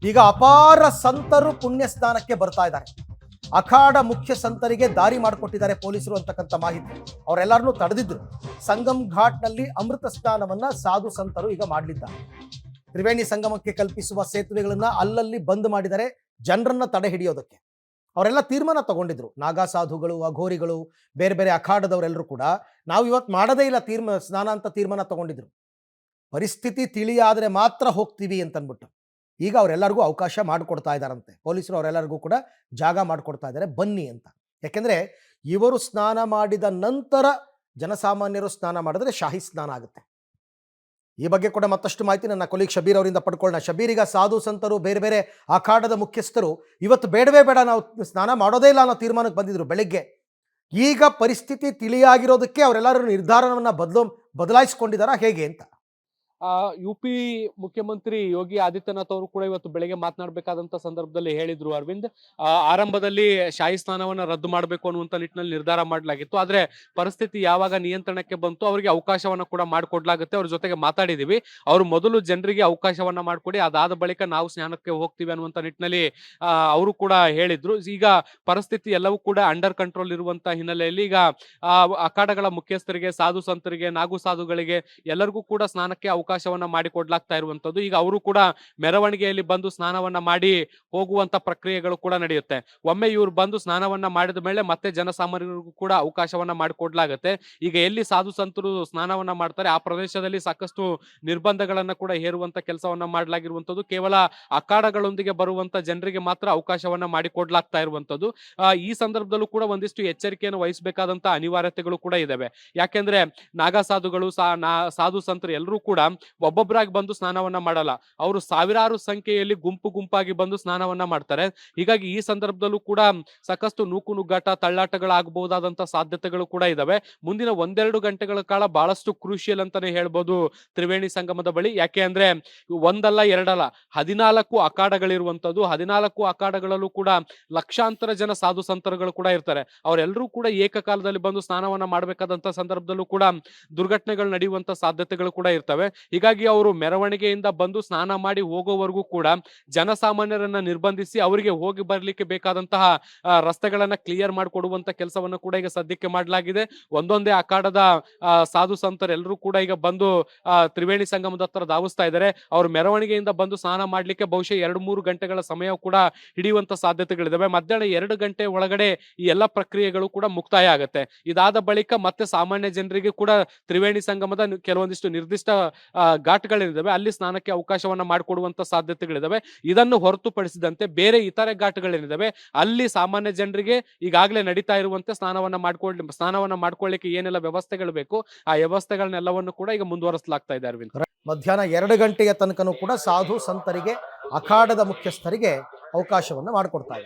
ಈಗ ಅಪಾರ ಸಂತರು ಪುಣ್ಯ ಸ್ನಾನಕ್ಕೆ ಬರ್ತಾ ಇದ್ದಾರೆ. ಅಖಾಡ ಮುಖ್ಯ ಸಂತರಿಗೆ ದಾರಿ ಮಾಡಿಕೊಟ್ಟಿದ್ದಾರೆ ಪೊಲೀಸರು ಅಂತಕ್ಕಂಥ ಮಾಹಿತಿ. ಅವರೆಲ್ಲರನ್ನೂ ತಡೆದಿದ್ರು. ಸಂಗಮ್ ಘಾಟ್ನಲ್ಲಿ ಅಮೃತ ಸ್ನಾನವನ್ನ ಸಾಧು ಸಂತರು ಈಗ ಮಾಡಲಿದ್ದಾರೆ. ತ್ರಿವೇಣಿ ಸಂಗಮಕ್ಕೆ ಕಲ್ಪಿಸುವ ಸೇತುವೆಗಳನ್ನ ಅಲ್ಲಲ್ಲಿ ಬಂದ್ ಮಾಡಿದರೆ ಜನರನ್ನ ತಡೆ ಹಿಡಿಯೋದಕ್ಕೆ. ಅವರೆಲ್ಲ ತೀರ್ಮಾನ ತಗೊಂಡಿದ್ರು. ನಾಗಾ ಸಾಧುಗಳು, ಅಘೋರಿಗಳು, ಬೇರೆ ಬೇರೆ ಅಖಾಡದವರೆಲ್ಲರೂ ಕೂಡ ನಾವು ಇವತ್ತು ಮಾಡೋದೇ ಇಲ್ಲ ಸ್ನಾನ ಅಂತ ತೀರ್ಮಾನ ತಗೊಂಡಿದ್ರು. ಪರಿಸ್ಥಿತಿ ತಿಳಿಯಾದರೆ ಮಾತ್ರ ಹೋಗ್ತೀವಿ ಅಂತನ್ಬಿಟ್ಟು ಈಗ ಅವರೆಲ್ಲರಿಗೂ ಅವಕಾಶ ಮಾಡಿಕೊಡ್ತಾ ಇದ್ದಾರಂತೆ ಪೊಲೀಸರು. ಅವರೆಲ್ಲರಿಗೂ ಕೂಡ ಜಾಗ ಮಾಡಿಕೊಡ್ತಾ ಇದ್ದಾರೆ, ಬನ್ನಿ ಅಂತ. ಯಾಕೆಂದರೆ ಇವರು ಸ್ನಾನ ಮಾಡಿದ ನಂತರ ಜನಸಾಮಾನ್ಯರು ಸ್ನಾನ ಮಾಡಿದ್ರೆ ಶಾಹಿ ಸ್ನಾನ ಆಗುತ್ತೆ. ಈ ಬಗ್ಗೆ ಕೂಡ ಮತ್ತಷ್ಟು ಮಾಹಿತಿ ನನ್ನ ಕೊಲೀಗ್ ಶಬೀರ್ ಅವರಿಂದ ಪಡ್ಕೊಳ್ಳೋಣ. ಶಬೀರ್, ಈಗ ಸಾಧು ಸಂತರು, ಬೇರೆ ಬೇರೆ ಅಖಾಡದ ಮುಖ್ಯಸ್ಥರು ಇವತ್ತು ಬೇಡವೇ ಬೇಡ, ನಾವು ಸ್ನಾನ ಮಾಡೋದೇ ಇಲ್ಲ ಅನ್ನೋ ತೀರ್ಮಾನಕ್ಕೆ ಬಂದಿದ್ರು ಬೆಳಗ್ಗೆ. ಈಗ ಪರಿಸ್ಥಿತಿ ತಿಳಿಯಾಗಿರೋದಕ್ಕೆ ಅವರೆಲ್ಲರೂ ನಿರ್ಧಾರವನ್ನು ಬದಲಾಯಿಸಿಕೊಂಡಿದ್ದಾರಾ ಹೇಗೆ ಅಂತ? ಯುಪಿ ಮುಖ್ಯಮಂತ್ರಿ ಯೋಗಿ ಆದಿತ್ಯನಾಥ್ ಅವರು ಕೂಡ ಇವತ್ತು ಬೆಳಗ್ಗೆ ಮಾತನಾಡಬೇಕಾದಂತ ಸಂದರ್ಭದಲ್ಲಿ ಹೇಳಿದ್ರು ಅರವಿಂದ್, ಆರಂಭದಲ್ಲಿ ಶಾಹಿ ಸ್ನಾನವನ್ನ ರದ್ದು ಮಾಡಬೇಕು ಅನ್ನುವಂತ ನಿಟ್ಟಿನಲ್ಲಿ ನಿರ್ಧಾರ ಮಾಡಲಾಗಿತ್ತು. ಆದ್ರೆ ಪರಿಸ್ಥಿತಿ ಯಾವಾಗ ನಿಯಂತ್ರಣಕ್ಕೆ ಬಂತು ಅವರಿಗೆ ಅವಕಾಶವನ್ನ ಕೂಡ ಮಾಡಿಕೊಡ್ಲಾಗುತ್ತೆ. ಅವ್ರ ಜೊತೆಗೆ ಮಾತಾಡಿದೀವಿ. ಅವರು ಮೊದಲು ಜನರಿಗೆ ಅವಕಾಶವನ್ನ ಮಾಡಿಕೊಡಿ, ಅದಾದ ಬಳಿಕ ನಾವು ಸ್ನಾನಕ್ಕೆ ಹೋಗ್ತೀವಿ ಅನ್ನುವಂತ ನಿಟ್ಟಿನಲ್ಲಿ ಅವರು ಕೂಡ ಹೇಳಿದ್ರು. ಈಗ ಪರಿಸ್ಥಿತಿ ಎಲ್ಲವೂ ಕೂಡ ಅಂಡರ್ ಕಂಟ್ರೋಲ್ ಇರುವಂತ ಹಿನ್ನೆಲೆಯಲ್ಲಿ ಈಗ ಅಖಾಡಗಳ ಮುಖ್ಯಸ್ಥರಿಗೆ, ಸಾಧು ಸಂತರಿಗೆ, ನಾಗು ಸಾಧುಗಳಿಗೆ ಎಲ್ಲರಿಗೂ ಕೂಡ ಸ್ನಾನಕ್ಕೆ ಅವಕಾಶವನ್ನ ಮಾಡಿಕೊಡ್ಲಾಗ್ತಾ ಇರುವಂತದ್ದು. ಈಗ ಅವರು ಕೂಡ ಮೆರವಣಿಗೆಯಲ್ಲಿ ಬಂದು ಸ್ನಾನವನ್ನ ಮಾಡಿ ಹೋಗುವಂತ ಪ್ರಕ್ರಿಯೆಗಳು ಕೂಡ ನಡೆಯುತ್ತೆ. ಒಮ್ಮೆ ಇವ್ರು ಬಂದು ಸ್ನಾನವನ್ನ ಮಾಡಿದ ಮೇಲೆ ಮತ್ತೆ ಜನಸಾಮಾನ್ಯರಿಗೂ ಕೂಡ ಅವಕಾಶವನ್ನ ಮಾಡಿಕೊಡ್ಲಾಗತ್ತೆ. ಈಗ ಎಲ್ಲಿ ಸಾಧು ಸಂತರು ಸ್ನಾನವನ್ನ ಮಾಡ್ತಾರೆ ಆ ಪ್ರದೇಶದಲ್ಲಿ ಸಾಕಷ್ಟು ನಿರ್ಬಂಧಗಳನ್ನ ಕೂಡ ಹೇರುವಂತ ಕೆಲಸವನ್ನ ಮಾಡಲಾಗಿರುವಂತದ್ದು. ಕೇವಲ ಅಖಾಡಗಳೊಂದಿಗೆ ಬರುವಂತ ಜನರಿಗೆ ಮಾತ್ರ ಅವಕಾಶವನ್ನ ಮಾಡಿಕೊಡ್ಲಾಗ್ತಾ ಇರುವಂತದ್ದು. ಈ ಸಂದರ್ಭದಲ್ಲೂ ಕೂಡ ಒಂದಿಷ್ಟು ಎಚ್ಚರಿಕೆಯನ್ನು ವಹಿಸಬೇಕಾದಂತ ಅನಿವಾರ್ಯತೆಗಳು ಕೂಡ ಇದಾವೆ. ಯಾಕೆಂದ್ರೆ ನಾಗಾ ಸಾಧುಗಳು, ಸಾಧು ಸಂತರು ಎಲ್ಲರೂ ಕೂಡ ಒಬ್ಬೊಬ್ಬರಾಗಿ ಬಂದು ಸ್ನಾನವನ್ನ ಮಾಡಲ್ಲ. ಅವರು ಸಾವಿರಾರು ಸಂಖ್ಯೆಯಲ್ಲಿ ಗುಂಪು ಗುಂಪಾಗಿ ಬಂದು ಸ್ನಾನವನ್ನ ಮಾಡ್ತಾರೆ. ಹೀಗಾಗಿ ಈ ಸಂದರ್ಭದಲ್ಲೂ ಕೂಡ ಸಾಕಷ್ಟು ನೂಕು ನುಗ್ಗಾಟ, ತಳ್ಳಾಟಗಳಾಗಬಹುದಾದಂತ ಸಾಧ್ಯತೆಗಳು ಕೂಡ ಇದಾವೆ. ಮುಂದಿನ 1-2 ಗಂಟೆಗಳ ಕಾಲ ಬಹಳಷ್ಟು ಕ್ರೂಷಿಯಲ್ ಅಂತಾನೆ ಹೇಳ್ಬೋದು ತ್ರಿವೇಣಿ ಸಂಗಮದ ಬಳಿ. ಯಾಕೆ ಅಂದ್ರೆ ಒಂದಲ್ಲ ಎರಡಲ್ಲ 14 ಅಖಾಡಗಳಿರುವಂತದ್ದು. 14 ಅಖಾಡಗಳಲ್ಲೂ ಕೂಡ ಲಕ್ಷಾಂತರ ಜನ ಸಾಧು ಸಂತರುಗಳು ಕೂಡ ಇರ್ತಾರೆ. ಅವರೆಲ್ಲರೂ ಕೂಡ ಏಕಕಾಲದಲ್ಲಿ ಬಂದು ಸ್ನಾನವನ್ನ ಮಾಡಬೇಕಾದಂತ ಸಂದರ್ಭದಲ್ಲೂ ಕೂಡ ದುರ್ಘಟನೆಗಳು ನಡೆಯುವಂತ ಸಾಧ್ಯತೆಗಳು ಕೂಡ ಇರ್ತವೆ. ಹೀಗಾಗಿ ಅವರು ಮೆರವಣಿಗೆಯಿಂದ ಬಂದು ಸ್ನಾನ ಮಾಡಿ ಹೋಗೋವರೆಗೂ ಕೂಡ ಜನಸಾಮಾನ್ಯರನ್ನ ನಿರ್ಬಂಧಿಸಿ ಅವರಿಗೆ ಹೋಗಿ ಬರ್ಲಿಕ್ಕೆ ಬೇಕಾದಂತಹ ರಸ್ತೆಗಳನ್ನ ಕ್ಲಿಯರ್ ಮಾಡಿಕೊಡುವಂತ ಕೆಲಸವನ್ನು ಕೂಡ ಈಗ ಸದ್ಯಕ್ಕೆ ಮಾಡಲಾಗಿದೆ. ಒಂದೊಂದೇ ಅಖಾಡದ ಸಾಧು ಸಂತರು ಎಲ್ಲರೂ ಕೂಡ ಈಗ ಬಂದು ತ್ರಿವೇಣಿ ಸಂಗಮದ ಹತ್ರ ಧಾವಿಸ್ತಾ ಇದ್ದಾರೆ. ಅವರು ಮೆರವಣಿಗೆಯಿಂದ ಬಂದು ಸ್ನಾನ ಮಾಡ್ಲಿಕ್ಕೆ ಬಹುಶಃ 2-3 ಗಂಟೆಗಳ ಸಮಯ ಕೂಡ ಹಿಡಿಯುವಂತ ಸಾಧ್ಯತೆಗಳಿದಾವೆ. ಮಧ್ಯಾಹ್ನ 2 ಗಂಟೆ ಒಳಗಡೆ ಈ ಎಲ್ಲ ಪ್ರಕ್ರಿಯೆಗಳು ಕೂಡ ಮುಕ್ತಾಯ ಆಗುತ್ತೆ. ಇದಾದ ಬಳಿಕ ಮತ್ತೆ ಸಾಮಾನ್ಯ ಜನರಿಗೆ ಕೂಡ ತ್ರಿವೇಣಿ ಸಂಗಮದ ಕೆಲವೊಂದಿಷ್ಟು ನಿರ್ದಿಷ್ಟ ಘಾಟ್ಗಳಿದಾವೆ, ಅಲ್ಲಿ ಸ್ನಾನಕ್ಕೆ ಅವಕಾಶವನ್ನ ಮಾಡಿಕೊಡುವಂತ ಸಾಧ್ಯತೆಗಳಿದಾವೆ. ಇದನ್ನು ಹೊರತುಪಡಿಸಿದಂತೆ ಬೇರೆ ಇತರೆ ಘಾಟ್ಗಳೇನಿದಾವೆ ಅಲ್ಲಿ ಸಾಮಾನ್ಯ ಜನರಿಗೆ ಈಗಾಗಲೇ ನಡೀತಾ ಇರುವಂತೆ ಸ್ನಾನವನ್ನ ಮಾಡ್ಕೊಳ್ಳಿಕ್ಕೆ ಏನೆಲ್ಲ ವ್ಯವಸ್ಥೆಗಳು ಬೇಕು ಆ ವ್ಯವಸ್ಥೆಗಳನ್ನೆಲ್ಲವನ್ನು ಕೂಡ ಈಗ ಮುಂದುವರಿಸಲಾಗ್ತಾ ಇದೆ ಅರವಿಂದ್. ಮಧ್ಯಾಹ್ನ 2 ಗಂಟೆಯ ತನಕನೂ ಕೂಡ ಸಾಧು ಸಂತರಿಗೆ, ಅಖಾಡದ ಮುಖ್ಯಸ್ಥರಿಗೆ ಅವಕಾಶವನ್ನು ಮಾಡಿಕೊಡ್ತಾ ಇದೆ.